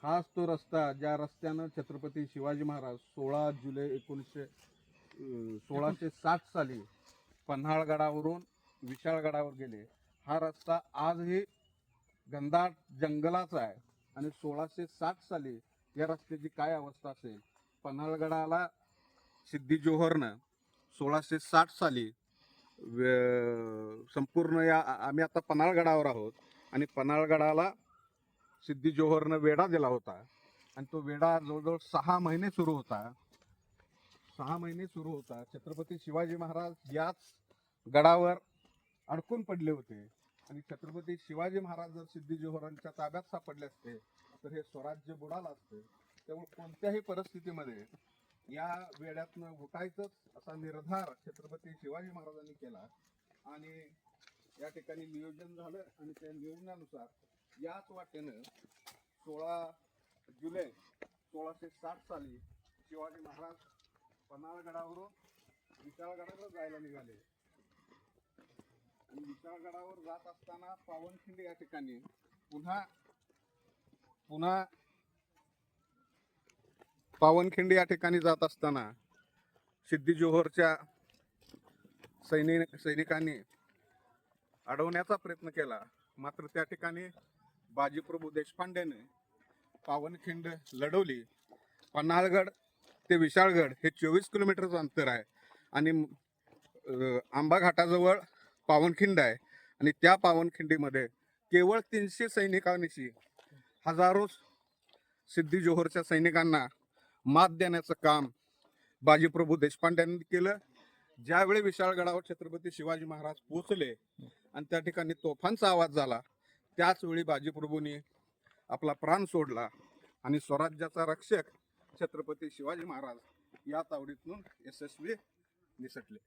हाच तो रस्ता ज्या रस्त्यानं छत्रपती शिवाजी महाराज 16 जुलै 1660 साली पन्हाळगडावरून विशाळगडावर गेले. हा रस्ता आजही घनदाट जंगलाचा आहे आणि 1660 साली या रस्त्याची काय अवस्था असेल. पन्हाळगडाला सिद्धी जोहरनं 1660 साली संपूर्ण आम्ही आता पन्हाळगडावर आहोत आणि पन्हाळगडाला सिद्धी जोहरनं वेढा दिला होता आणि तो वेढा जवळजवळ 6 महिने सुरू होता. 6 महिने सुरू होता. छत्रपती शिवाजी महाराज याच गडावर अडकून पडले होते आणि छत्रपती शिवाजी महाराज जर सिद्धी जोहरांच्या ताब्यात सापडले असते तर हे स्वराज्य बुडालं असतं. त्यामुळे कोणत्याही परिस्थितीमध्ये या वेड्यातनं उठायचंच असा निर्धार छत्रपती शिवाजी महाराजांनी केला आणि या ठिकाणी नियोजन झालं आणि त्या नियोजनानुसार याच वाटेनं 16 जुलै 1660 साली शिवाजी महाराज पन्हाळगडावरून विशाळगडावर जायला निघाले आणि विशाळगडावर जात असताना पावनखिंडी या ठिकाणी पुन्हा पावनखिंडी या ठिकाणी जात असताना सिद्धी जोहरच्या सैनिकांनी अडवण्याचा प्रयत्न केला. मात्र त्या ठिकाणी बाजीप्रभू देशपांडेने पावनखिंड लढवली. पन्हाळगड ते विशाळगड हे 24 किलोमीटरचं अंतर आहे आणि आंबा घाटाजवळ पावनखिंड आहे आणि त्या पावनखिंडीमध्ये केवळ 300 सैनिकांनी हजारो सिद्धी जोहरच्या सैनिकांना मात देण्याचं काम बाजीप्रभू देशपांड्यांनी केलं. ज्यावेळी विशाळगडावर छत्रपती शिवाजी महाराज पोहोचले आणि त्या ठिकाणी तोफांचा आवाज झाला त्याच वेळी बाजीप्रभूंनी आपला प्राण सोडला आणि स्वराज्याचा रक्षक छत्रपती शिवाजी महाराज या तावडीतून यशस्वी निसटले.